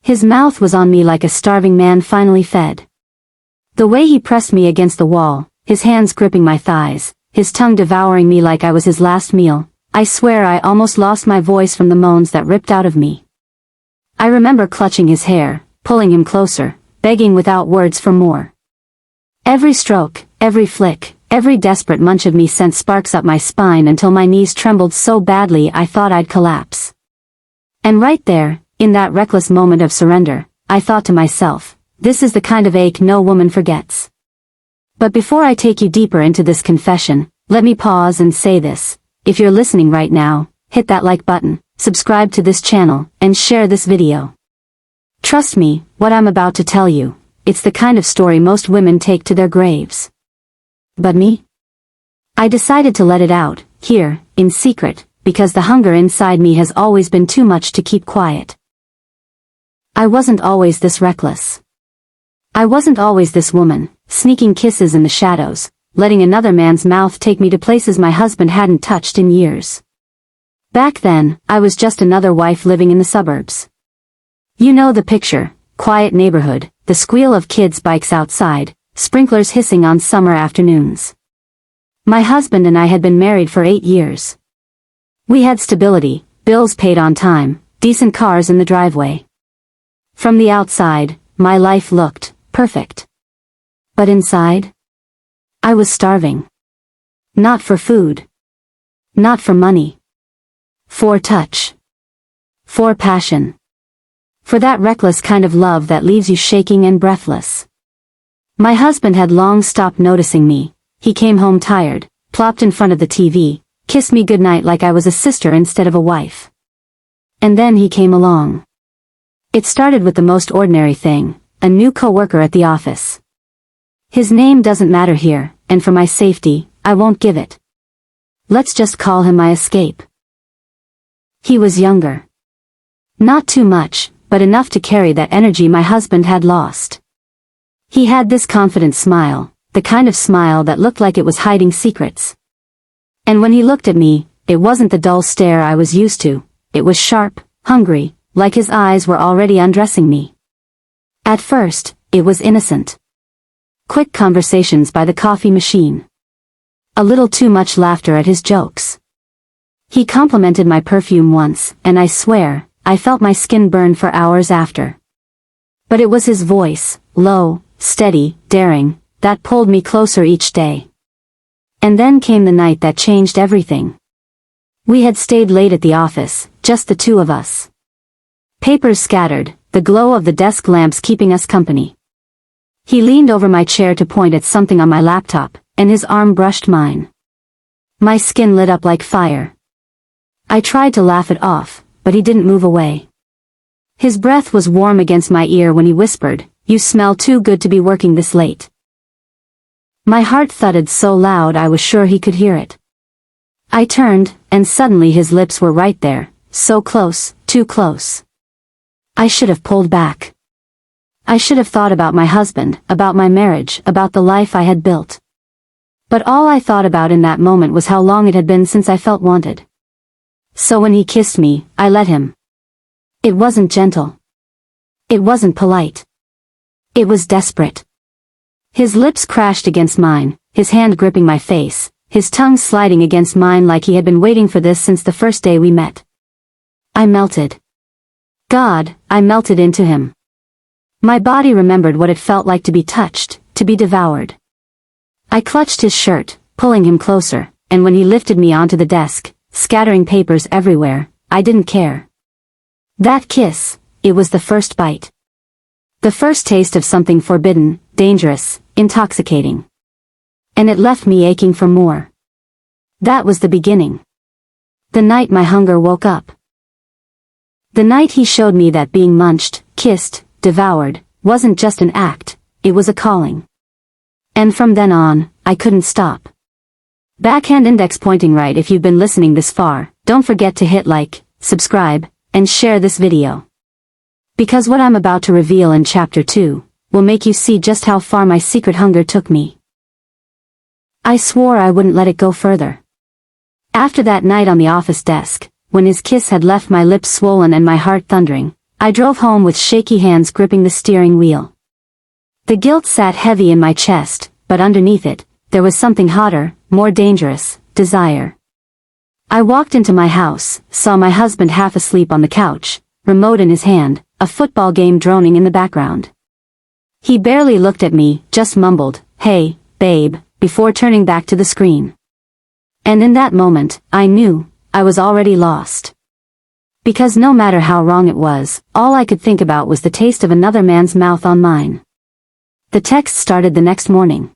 His mouth was on me like a starving man finally fed. The way he pressed me against the wall, his hands gripping my thighs, his tongue devouring me like I was his last meal, I swear I almost lost my voice from the moans that ripped out of me. I remember clutching his hair, pulling him closer, begging without words for more. Every stroke, every flick, every desperate munch of me sent sparks up my spine until my knees trembled so badly I thought I'd collapse. And right there, in that reckless moment of surrender, I thought to myself, this is the kind of ache no woman forgets. But before I take you deeper into this confession, let me pause and say this. If you're listening right now, hit that like button, subscribe to this channel, and share this video. Trust me, what I'm about to tell you, it's the kind of story most women take to their graves. But me? I decided to let it out, here, in secret, because the hunger inside me has always been too much to keep quiet. I wasn't always this reckless. I wasn't always this woman, sneaking kisses in the shadows, letting another man's mouth take me to places my husband hadn't touched in years. Back then, I was just another wife living in the suburbs. You know the picture, quiet neighborhood, the squeal of kids' bikes outside, sprinklers hissing on summer afternoons. My husband and I had been married for 8 years. We had stability, bills paid on time, decent cars in the driveway. From the outside, my life looked perfect. But inside? I was starving. Not for food. Not for money. For touch. For passion. For that reckless kind of love that leaves you shaking and breathless. My husband had long stopped noticing me. He came home tired, plopped in front of the TV, kissed me goodnight like I was a sister instead of a wife. And then he came along. It started with the most ordinary thing, a new coworker at the office. His name doesn't matter here, and for my safety, I won't give it. Let's just call him my escape. He was younger. Not too much, but enough to carry that energy my husband had lost. He had this confident smile, the kind of smile that looked like it was hiding secrets. And when he looked at me, it wasn't the dull stare I was used to, it was sharp, hungry, like his eyes were already undressing me. At first, it was innocent. Quick conversations by the coffee machine. A little too much laughter at his jokes. He complimented my perfume once, and I swear, I felt my skin burn for hours after. But it was his voice, low, steady, daring, that pulled me closer each day. And then came the night that changed everything. We had stayed late at the office, just the two of us. Papers scattered, the glow of the desk lamps keeping us company. He leaned over my chair to point at something on my laptop, and his arm brushed mine. My skin lit up like fire. I tried to laugh it off, but he didn't move away. His breath was warm against my ear when he whispered, "You smell too good to be working this late." My heart thudded so loud I was sure he could hear it. I turned, and suddenly his lips were right there, so close, too close. I should have pulled back. I should have thought about my husband, about my marriage, about the life I had built. But all I thought about in that moment was how long it had been since I felt wanted. So when he kissed me, I let him. It wasn't gentle. It wasn't polite. It was desperate. His lips crashed against mine, his hand gripping my face, his tongue sliding against mine like he had been waiting for this since the first day we met. I melted. God, I melted into him. My body remembered what it felt like to be touched, to be devoured. I clutched his shirt, pulling him closer, and when he lifted me onto the desk, scattering papers everywhere, I didn't care. That kiss, it was the first bite. The first taste of something forbidden, dangerous, intoxicating. And it left me aching for more. That was the beginning. The night my hunger woke up. The night he showed me that being munched, kissed, devoured, wasn't just an act, it was a calling. And from then on, I couldn't stop. Backhand index pointing right. If you've been listening this far, don't forget to hit like, subscribe, and share this video. Because what I'm about to reveal in chapter 2, will make you see just how far my secret hunger took me. I swore I wouldn't let it go further. After that night on the office desk, when his kiss had left my lips swollen and my heart thundering, I drove home with shaky hands gripping the steering wheel. The guilt sat heavy in my chest, but underneath it, there was something hotter, more dangerous, desire. I walked into my house, saw my husband half asleep on the couch, remote in his hand, a football game droning in the background. He barely looked at me, just mumbled, "Hey, babe," before turning back to the screen. And in that moment, I knew, I was already lost. Because no matter how wrong it was, all I could think about was the taste of another man's mouth on mine. The text started the next morning.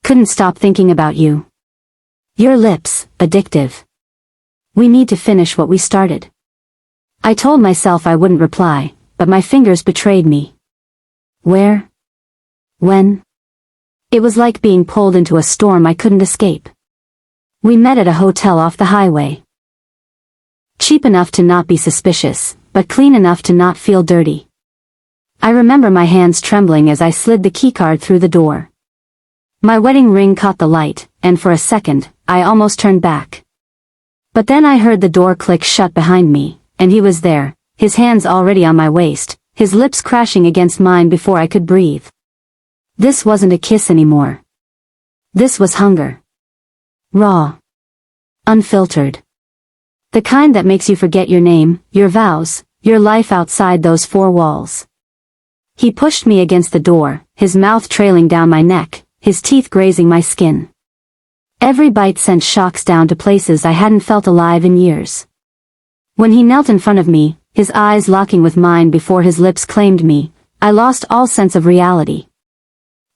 Couldn't stop thinking about you. Your lips, addictive. We need to finish what we started. I told myself I wouldn't reply, but my fingers betrayed me. Where? When? It was like being pulled into a storm I couldn't escape. We met at a hotel off the highway. Cheap enough to not be suspicious, but clean enough to not feel dirty. I remember my hands trembling as I slid the keycard through the door. My wedding ring caught the light, and for a second, I almost turned back. But then I heard the door click shut behind me, and he was there, his hands already on my waist, his lips crashing against mine before I could breathe. This wasn't a kiss anymore. This was hunger. Raw. Unfiltered. The kind that makes you forget your name, your vows, your life outside those four walls. He pushed me against the door, his mouth trailing down my neck, his teeth grazing my skin. Every bite sent shocks down to places I hadn't felt alive in years. When he knelt in front of me, his eyes locking with mine before his lips claimed me, I lost all sense of reality.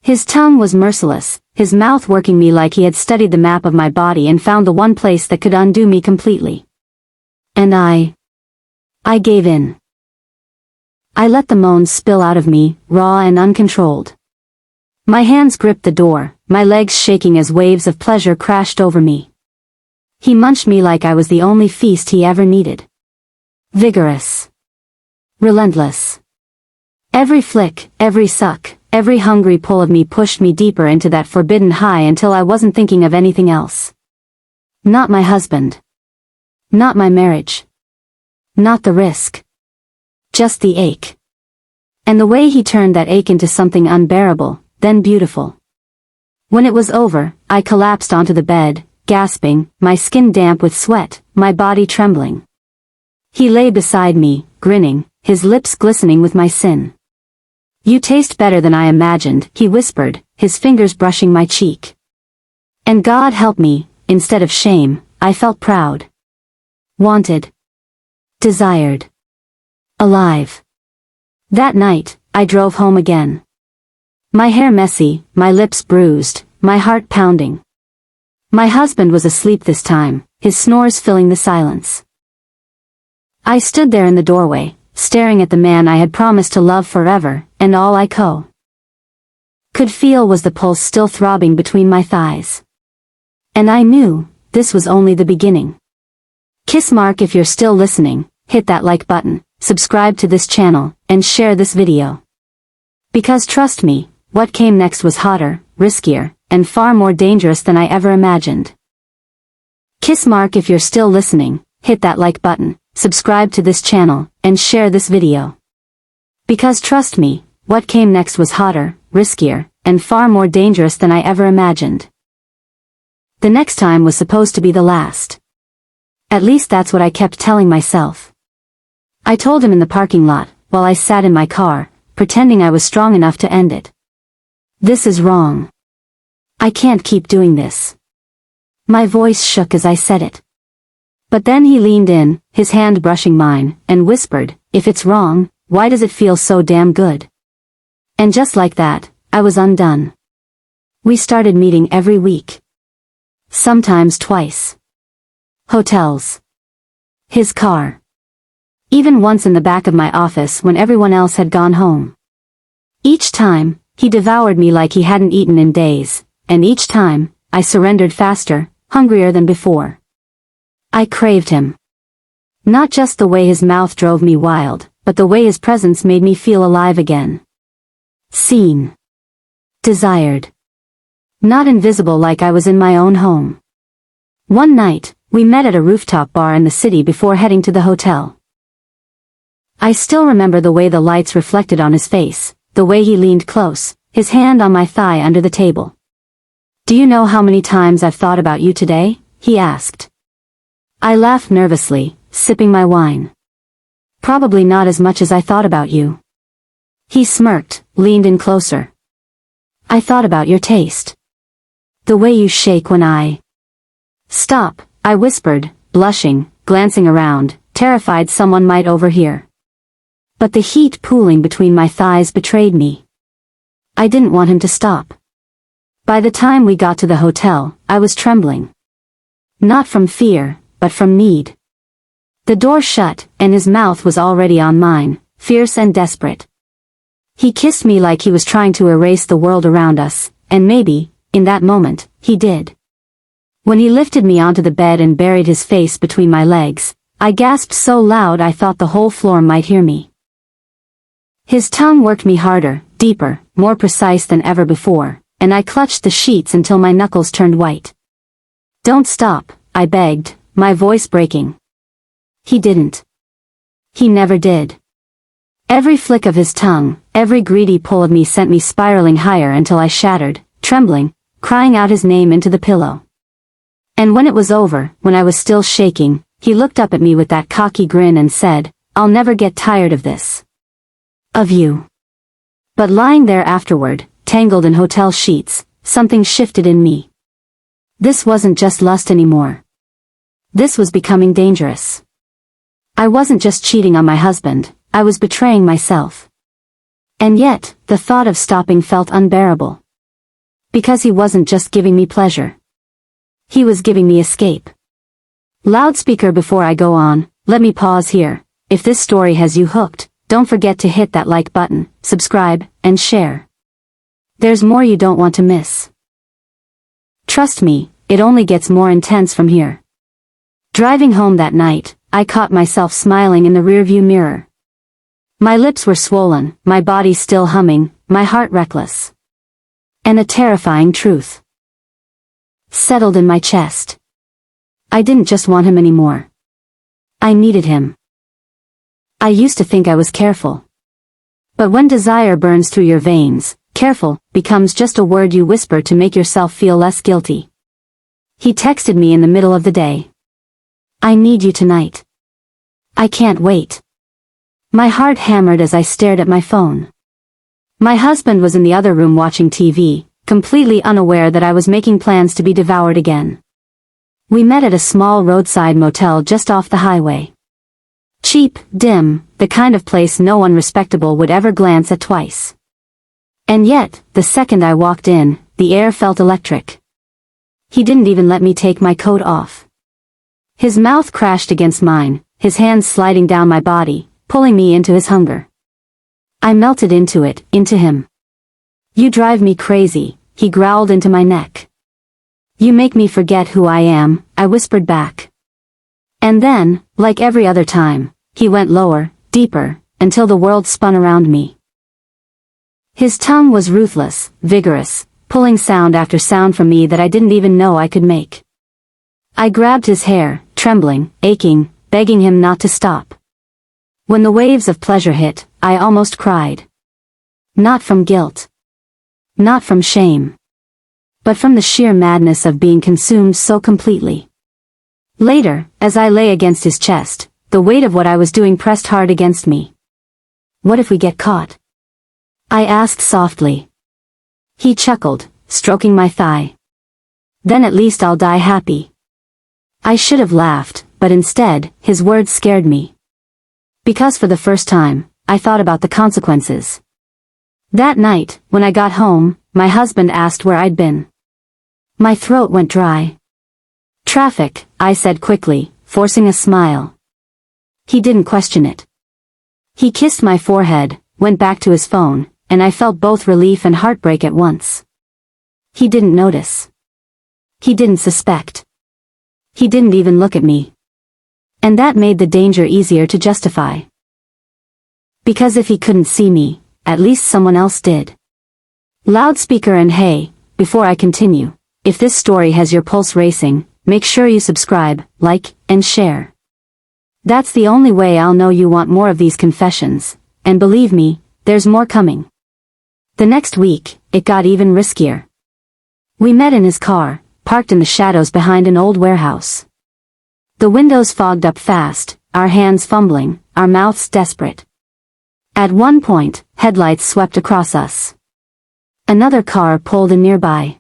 His tongue was merciless, his mouth working me like he had studied the map of my body and found the one place that could undo me completely. And I gave in. I let the moans spill out of me, raw and uncontrolled. My hands gripped the door, my legs shaking as waves of pleasure crashed over me. He munched me like I was the only feast he ever needed. Vigorous. Relentless. Every flick, every suck, every hungry pull of me pushed me deeper into that forbidden high until I wasn't thinking of anything else. Not my husband. Not my marriage. Not the risk. Just the ache. And the way he turned that ache into something unbearable, then beautiful. When it was over, I collapsed onto the bed, gasping, my skin damp with sweat, my body trembling. He lay beside me, grinning, his lips glistening with my sin. "You taste better than I imagined," he whispered, his fingers brushing my cheek. And God help me, instead of shame, I felt proud. Wanted. Desired. Alive. That night, I drove home again. My hair messy, my lips bruised, my heart pounding. My husband was asleep this time, his snores filling the silence. I stood there in the doorway, staring at the man I had promised to love forever, and all I could feel was the pulse still throbbing between my thighs. And I knew, this was only the beginning. Kiss mark if you're still listening, hit that like button, subscribe to this channel, and share this video. Because trust me, what came next was hotter, riskier, and far more dangerous than I ever imagined. Kiss mark if you're still listening, hit that like button, subscribe to this channel, and share this video. Because trust me, what came next was hotter, riskier, and far more dangerous than I ever imagined. The next time was supposed to be the last. At least that's what I kept telling myself. I told him in the parking lot, while I sat in my car, pretending I was strong enough to end it. This is wrong. I can't keep doing this. My voice shook as I said it. But then he leaned in, his hand brushing mine, and whispered, "If it's wrong, why does it feel so damn good?" And just like that, I was undone. We started meeting every week. Sometimes twice. Hotels. His car. Even once in the back of my office when everyone else had gone home. Each time, he devoured me like he hadn't eaten in days, and each time, I surrendered faster, hungrier than before. I craved him. Not just the way his mouth drove me wild, but the way his presence made me feel alive again. Seen. Desired. Not invisible like I was in my own home. One night, we met at a rooftop bar in the city before heading to the hotel. I still remember the way the lights reflected on his face, the way he leaned close, his hand on my thigh under the table. "Do you know how many times I've thought about you today?" he asked. I laughed nervously, sipping my wine. "Probably not as much as I thought about you." He smirked, leaned in closer. "I thought about your taste. The way you shake when I—" "Stop," I whispered, blushing, glancing around, terrified someone might overhear. But the heat pooling between my thighs betrayed me. I didn't want him to stop. By the time we got to the hotel, I was trembling. Not from fear, but from need. The door shut, and his mouth was already on mine, fierce and desperate. He kissed me like he was trying to erase the world around us, and maybe, in that moment, he did. When he lifted me onto the bed and buried his face between my legs, I gasped so loud I thought the whole floor might hear me. His tongue worked me harder, deeper, more precise than ever before, and I clutched the sheets until my knuckles turned white. "Don't stop," I begged, my voice breaking. He didn't. He never did. Every flick of his tongue, every greedy pull of me sent me spiraling higher until I shattered, trembling, crying out his name into the pillow. And when it was over, when I was still shaking, he looked up at me with that cocky grin and said, "I'll never get tired of this. Of you." But lying there afterward, tangled in hotel sheets, something shifted in me. This wasn't just lust anymore. This was becoming dangerous. I wasn't just cheating on my husband, I was betraying myself. And yet, the thought of stopping felt unbearable. Because he wasn't just giving me pleasure. He was giving me escape. Loudspeaker, before I go on, let me pause here. If this story has you hooked, don't forget to hit that like button, subscribe, and share. There's more you don't want to miss. Trust me, it only gets more intense from here. Driving home that night, I caught myself smiling in the rearview mirror. My lips were swollen, my body still humming, my heart reckless. And a terrifying truth settled in my chest. I didn't just want him anymore. I needed him. I used to think I was careful. But when desire burns through your veins, careful becomes just a word you whisper to make yourself feel less guilty. He texted me in the middle of the day. "I need you tonight. I can't wait." My heart hammered as I stared at my phone. My husband was in the other room watching TV, completely unaware that I was making plans to be devoured again. We met at a small roadside motel just off the highway. Cheap, dim, the kind of place no one respectable would ever glance at twice. And yet, the second I walked in, the air felt electric. He didn't even let me take my coat off. His mouth crashed against mine, his hands sliding down my body, pulling me into his hunger. I melted into it, into him. "You drive me crazy," he growled into my neck. "You make me forget who I am," I whispered back. And then, like every other time, he went lower, deeper, until the world spun around me. His tongue was ruthless, vigorous, pulling sound after sound from me that I didn't even know I could make. I grabbed his hair, trembling, aching, begging him not to stop. When the waves of pleasure hit, I almost cried. Not from guilt. Not from shame. But from the sheer madness of being consumed so completely. Later, as I lay against his chest, the weight of what I was doing pressed hard against me. "What if we get caught?" I asked softly. He chuckled, stroking my thigh. "Then at least I'll die happy." I should have laughed, but instead, his words scared me. Because for the first time, I thought about the consequences. That night, when I got home, my husband asked where I'd been. My throat went dry. "Traffic," I said quickly, forcing a smile. He didn't question it. He kissed my forehead, went back to his phone, and I felt both relief and heartbreak at once. He didn't notice. He didn't suspect. He didn't even look at me. And that made the danger easier to justify. Because if he couldn't see me, at least someone else did. Loudspeaker, and hey, before I continue, if this story has your pulse racing, make sure you subscribe, like, and share. That's the only way I'll know you want more of these confessions, and believe me, there's more coming. The next week, it got even riskier. We met in his car, parked in the shadows behind an old warehouse. The windows fogged up fast, our hands fumbling, our mouths desperate. At one point, headlights swept across us. Another car pulled in nearby.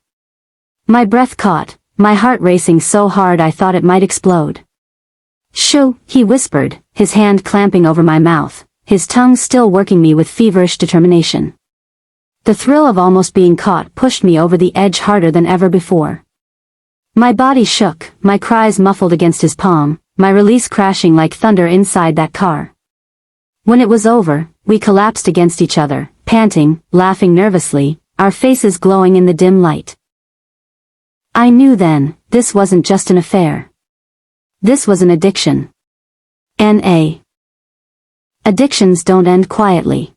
My breath caught, my heart racing so hard I thought it might explode. "Shoo," he whispered, his hand clamping over my mouth, his tongue still working me with feverish determination. The thrill of almost being caught pushed me over the edge harder than ever before. My body shook, my cries muffled against his palm, my release crashing like thunder inside that car. When it was over, we collapsed against each other, panting, laughing nervously, our faces glowing in the dim light. I knew then, this wasn't just an affair. This was an addiction. N.A. Addictions don't end quietly.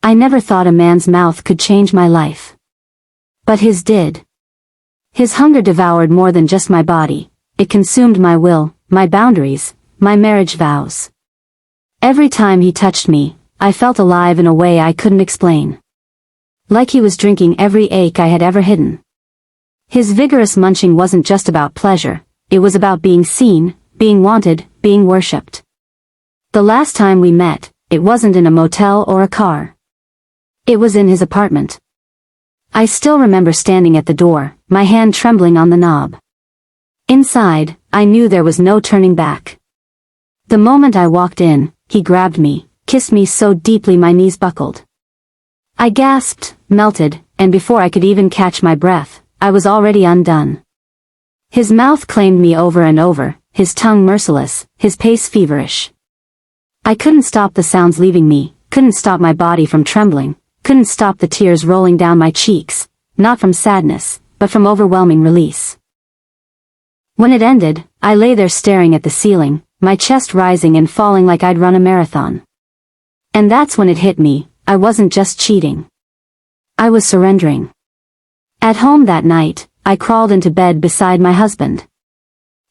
I never thought a man's mouth could change my life. But his did. His hunger devoured more than just my body, it consumed my will, my boundaries, my marriage vows. Every time he touched me, I felt alive in a way I couldn't explain. Like he was drinking every ache I had ever hidden. His vigorous munching wasn't just about pleasure, it was about being seen, being wanted, being worshipped. The last time we met, it wasn't in a motel or a car. It was in his apartment. I still remember standing at the door, my hand trembling on the knob. Inside, I knew there was no turning back. The moment I walked in, he grabbed me, kissed me so deeply my knees buckled. I gasped, melted, and before I could even catch my breath, I was already undone. His mouth claimed me over and over, his tongue merciless, his pace feverish. I couldn't stop the sounds leaving me, couldn't stop my body from trembling, couldn't stop the tears rolling down my cheeks, not from sadness, but from overwhelming release. When it ended, I lay there staring at the ceiling, my chest rising and falling like I'd run a marathon. And that's when it hit me, I wasn't just cheating. I was surrendering. At home that night, I crawled into bed beside my husband.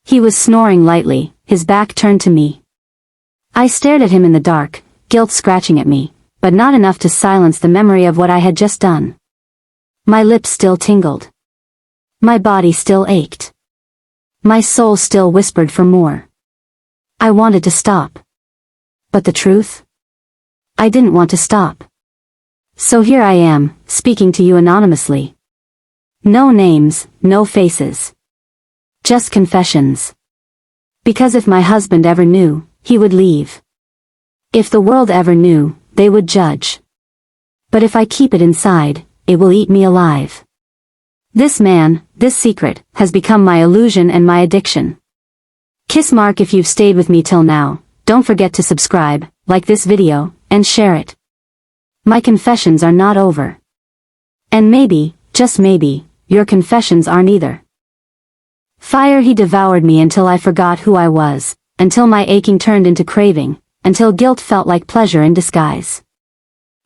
He was snoring lightly, his back turned to me. I stared at him in the dark, guilt scratching at me, but not enough to silence the memory of what I had just done. My lips still tingled. My body still ached. My soul still whispered for more. I wanted to stop. But the truth? I didn't want to stop. So here I am, speaking to you anonymously. No names, no faces. Just confessions. Because if my husband ever knew, he would leave. If the world ever knew, they would judge. But if I keep it inside, it will eat me alive. This man, this secret, has become my illusion and my addiction. Kiss mark if you've stayed with me till now, don't forget to subscribe, like this video, and share it. My confessions are not over. And maybe, just maybe, your confessions aren't either. Fire he devoured me until I forgot who I was, until my aching turned into craving, until guilt felt like pleasure in disguise.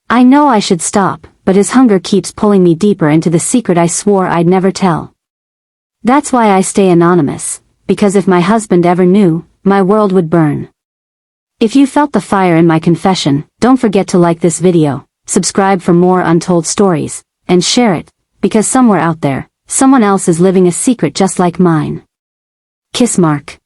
I know I should stop, but his hunger keeps pulling me deeper into the secret I swore I'd never tell. That's why I stay anonymous, because if my husband ever knew, my world would burn. If you felt the fire in my confession, don't forget to like this video, subscribe for more untold stories, and share it, because somewhere out there, someone else is living a secret just like mine. Kiss mark.